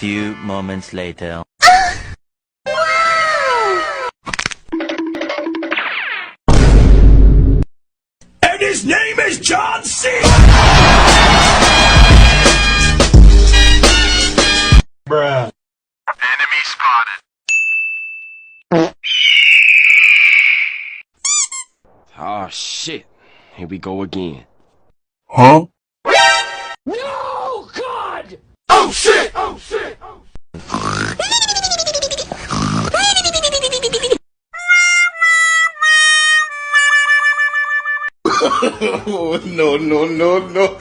few moments later. And his name is John C. Bruh. Enemy spotted. Oh shit. Here we go again. Huh? No, God! Oh shit! Oh shit! Oh Oh, no, no, no, no.